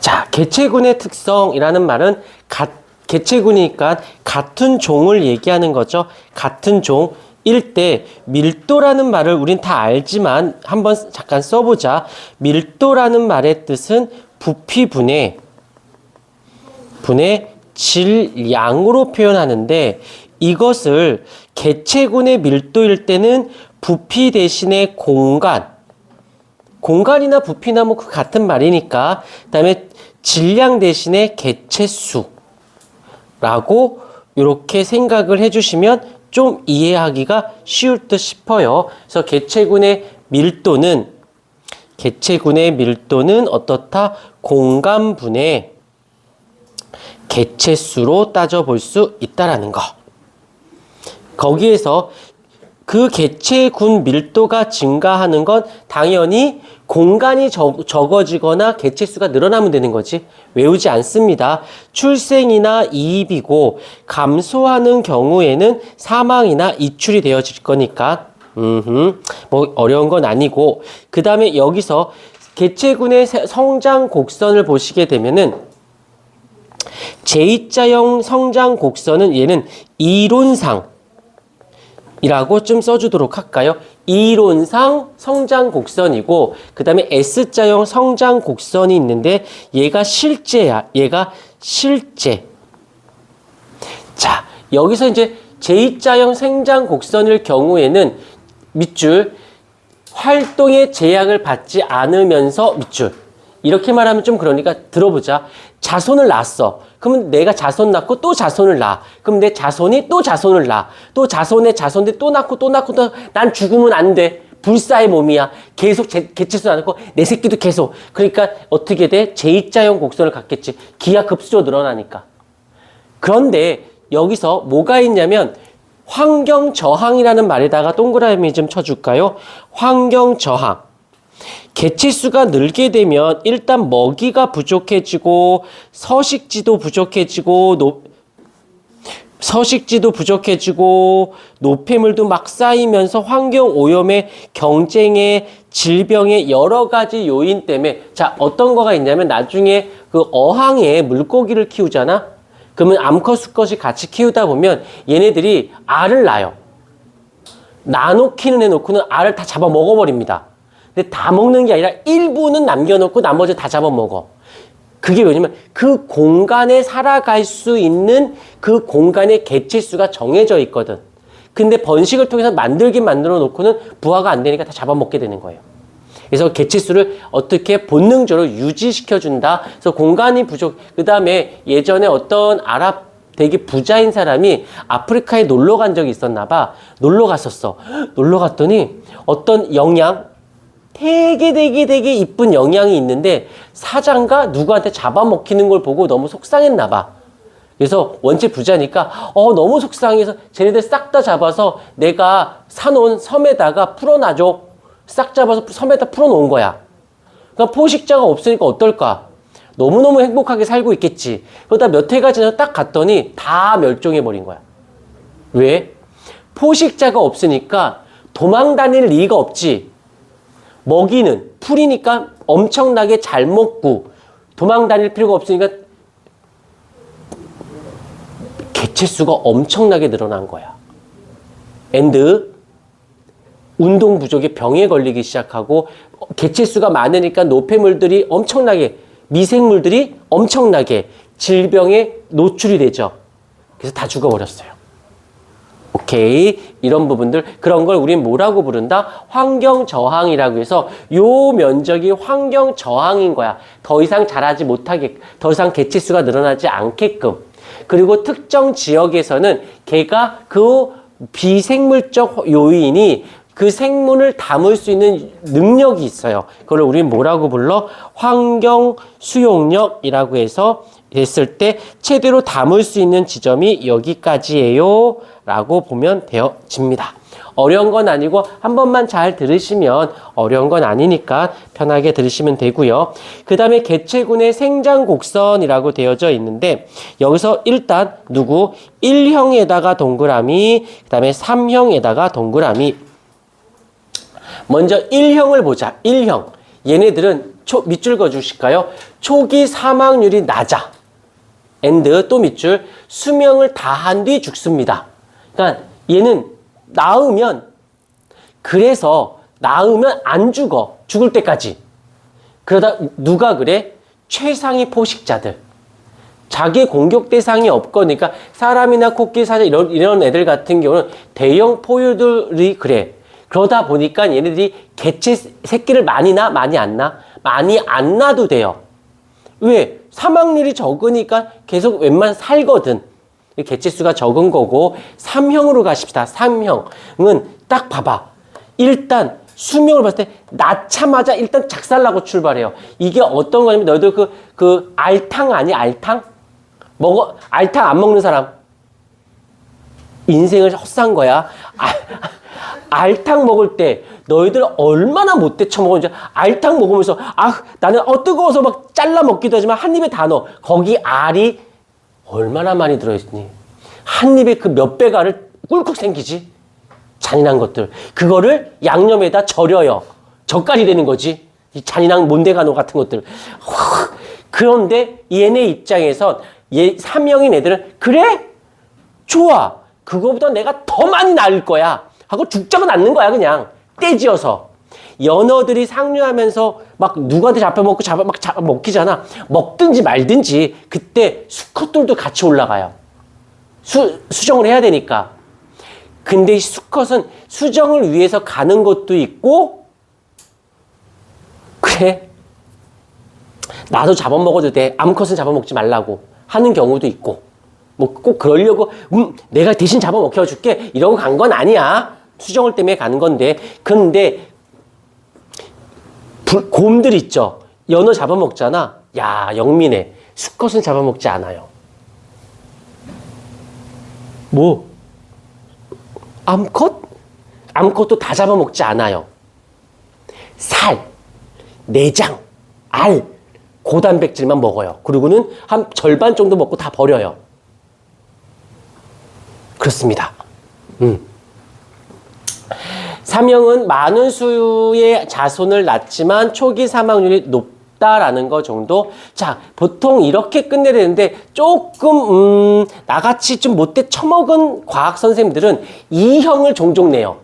자, 개체군의 특성이라는 말은 개체군이니까 같은 종을 얘기하는 거죠. 같은 종일 때 밀도라는 말을 우린 다 알지만 한번 잠깐 써보자. 밀도라는 말의 뜻은 부피분의 질량으로 표현하는데, 이것을 개체군의 밀도일 때는 부피 대신에 공간이나 부피나 뭐 그 같은 말이니까, 그다음에 질량 대신에 개체수라고 이렇게 생각을 해주시면 좀 이해하기가 쉬울 듯 싶어요. 그래서 개체군의 밀도는 어떻다? 공간분의 개체수로 따져볼 수 있다라는 거. 거기에서 그 개체군 밀도가 증가하는 건 당연히 공간이 적어지거나 개체수가 늘어나면 되는 거지. 외우지 않습니다. 출생이나 이입이고 감소하는 경우에는 사망이나 이출이 되어질 거니까 뭐 어려운 건 아니고, 그 다음에 여기서 개체군의 성장 곡선을 보시게 되면은 J자형 성장 곡선은 얘는 이론상 이라고 좀 써주도록 할까요? 이론상 성장 곡선이고, 그 다음에 S자형 성장 곡선이 있는데 얘가 실제야. 얘가 실제. 자, 여기서 이제 J자형 성장 곡선일 경우에는 밑줄 활동의 제약을 받지 않으면서 밑줄. 이렇게 말하면 좀 그러니까 들어보자. 자손을 낳았어. 그러면 내가 자손 낳고 또 자손을 낳아. 그럼 내 자손이 또 자손을 낳아. 또 자손의 자손들 또 낳고 난 죽으면 안 돼. 불사의 몸이야. 계속 개체수 낳고 내 새끼도 계속. 그러니까 어떻게 돼? J자형 곡선을 갖겠지. 기하급수로 늘어나니까. 그런데 여기서 뭐가 있냐면 환경 저항이라는 말에다가 동그라미 좀 쳐줄까요? 환경 저항. 개체수가 늘게 되면 일단 먹이가 부족해지고 서식지도 부족해지고 노폐물도 막 쌓이면서 환경 오염에 경쟁에 질병의 여러 가지 요인 때문에, 자, 어떤 거가 있냐면 나중에 그 어항에 물고기를 키우잖아. 그러면 암컷 수컷이 같이 키우다 보면 얘네들이 알을 낳아요. 나놓기는 해놓고는 알을 다 잡아 먹어버립니다. 근데 다 먹는 게 아니라 일부는 남겨놓고 나머지 다 잡아먹어. 그게 왜냐면 그 공간에 살아갈 수 있는 그 공간의 개체수가 정해져 있거든. 근데 번식을 통해서 만들어 놓고는 부화가 안 되니까 다 잡아먹게 되는 거예요. 그래서 개체수를 어떻게 본능적으로 유지시켜준다. 그래서 공간이 부족. 그 다음에 예전에 어떤 아랍 되게 부자인 사람이 아프리카에 놀러 간 적이 있었나 봐. 놀러 갔었어. 놀러 갔더니 어떤 되게 이쁜 영양이 있는데 사자가 누구한테 잡아먹히는 걸 보고 너무 속상했나 봐. 그래서 원체 부자니까 너무 속상해서 쟤네들 싹 다 잡아서 내가 사놓은 섬에다가 풀어놔줘. 싹 잡아서 섬에다 풀어놓은 거야. 그러니까 포식자가 없으니까 어떨까? 너무너무 행복하게 살고 있겠지. 그러다 몇 해가 지나서 딱 갔더니 다 멸종해버린 거야. 왜? 포식자가 없으니까 도망 다닐 리가 없지. 먹이는 풀이니까 엄청나게 잘 먹고 도망 다닐 필요가 없으니까 개체수가 엄청나게 늘어난 거야. 운동 부족에 병에 걸리기 시작하고 개체수가 많으니까 노폐물들이 엄청나게, 미생물들이 엄청나게 질병에 노출이 되죠. 그래서 다 죽어버렸어요. 오케이. 이런 부분들, 그런 걸 우린 뭐라고 부른다? 환경 저항이라고 해서 요 면적이 환경 저항인 거야. 더 이상 자라지 못하게, 더 이상 개체수가 늘어나지 않게끔. 그리고 특정 지역에서는 걔가 그 비생물적 요인이 그 생물을 담을 수 있는 능력이 있어요. 그걸 우린 뭐라고 불러? 환경 수용력이라고 해서 됐을 때 최대로 담을 수 있는 지점이 여기까지예요 라고 보면 되어집니다. 어려운 건 아니고 한 번만 잘 들으시면 어려운 건 아니니까 편하게 들으시면 되고요. 그 다음에 개체군의 생장 곡선이라고 되어져 있는데 여기서 일단 1형에다가 동그라미, 그 다음에 3형에다가 동그라미. 먼저 1형을 보자. 1형. 얘네들은 밑줄 그어 주실까요? 초기 사망률이 낮아. and 또 밑줄 수명을 다한 뒤 죽습니다. 그러니까 얘는 그래서 낳으면 안 죽어. 죽을 때까지. 그러다 누가 그래? 최상위 포식자들. 자기 공격 대상이 없거니까 그러니까 사람이나 코끼리, 사자 이런 애들 같은 경우는 대형 포유들이 그래. 그러다 보니까 얘네들이 개체 새끼를 많이 낳아? 많이 안 낳아? 많이 안 낳아도 돼요. 왜? 사망률이 적으니까 계속 웬만하면 살거든. 개체수가 적은 거고 3형으로 가십시다. 3형은 딱 봐봐. 일단 수명을 봤을 때 낳자마자 일단 작살나고 출발해요. 이게 어떤 거냐면 너희들 그 알탕 아니? 알탕? 알탕 안 먹는 사람 인생을 헛산 거야. 알탕 먹을 때 너희들 얼마나 못돼 처먹었는지. 알탕 먹으면서 나는 뜨거워서 막 잘라 먹기도 하지만 한 입에 다 넣어. 거기 알이 얼마나 많이 들어있니? 한 입에 그 몇 배가 알을 꿀꺽 생기지. 잔인한 것들. 그거를 양념에다 절여요. 젓갈이 되는 거지. 이 잔인한 몬데가노 같은 것들. 그런데 얘네 입장에선 삼형인 애들은 그래? 좋아. 그거보다 내가 더 많이 낳을 거야. 하고 죽자고 낳는 거야 그냥. 떼지어서. 연어들이 상류하면서 막 누구한테 잡혀먹고 먹히잖아. 먹든지 말든지 그때 수컷들도 같이 올라가요. 수정을 해야 되니까. 근데 이 수컷은 수정을 위해서 가는 것도 있고 그래 나도 잡아먹어도 돼. 암컷은 잡아먹지 말라고 하는 경우도 있고 뭐 꼭 그러려고 내가 대신 잡아먹혀줄게 이러고 간 건 아니야. 수정을 때문에 가는 건데 근데 곰들 있죠. 연어 잡아먹잖아. 야 영민해. 수컷은 잡아먹지 않아요. 뭐? 암컷? 암컷도 다 잡아먹지 않아요. 살, 내장, 알, 고단백질만 먹어요. 그리고는 한 절반 정도 먹고 다 버려요. 그렇습니다. 삼형은 많은 수의 자손을 낳지만 초기 사망률이 높다라는 거 정도. 자, 보통 이렇게 끝내야 되는데 조금 나같이 좀 못돼 처먹은 과학 선생님들은 2형을 종종 내요.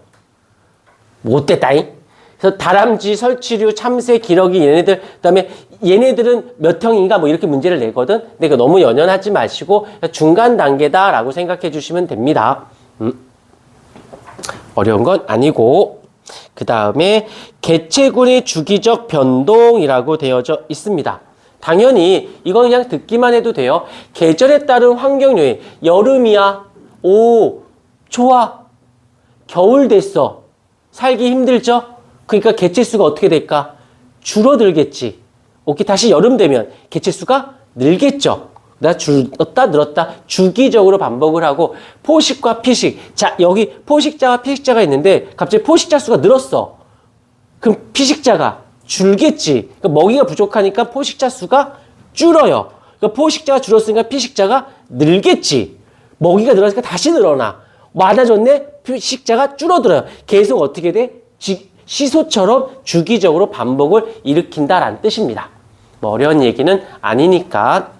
못됐다잉. 그래서 다람쥐, 설치류, 참새, 기러기 얘네들 그다음에 얘네들은 몇 형인가 뭐 이렇게 문제를 내거든. 근데 이거 너무 연연하지 마시고 중간 단계다라고 생각해 주시면 됩니다. 어려운 건 아니고. 그 다음에 개체군의 주기적 변동이라고 되어져 있습니다. 당연히 이건 그냥 듣기만 해도 돼요. 계절에 따른 환경 요인. 여름이야. 오, 좋아. 겨울 됐어. 살기 힘들죠? 그러니까 개체수가 어떻게 될까? 줄어들겠지. 오케이, 다시 여름 되면 개체수가 늘겠죠. 줄었다 늘었다 주기적으로 반복을 하고 포식과 피식. 자, 여기 포식자와 피식자가 있는데 갑자기 포식자 수가 늘었어. 그럼 피식자가 줄겠지. 그러니까 먹이가 부족하니까 포식자 수가 줄어요. 그러니까 포식자가 줄었으니까 피식자가 늘겠지. 먹이가 늘었으니까 다시 늘어나. 많아졌네? 피식자가 줄어들어요. 계속 어떻게 돼? 시소처럼 주기적으로 반복을 일으킨다라는 뜻입니다. 뭐 어려운 얘기는 아니니까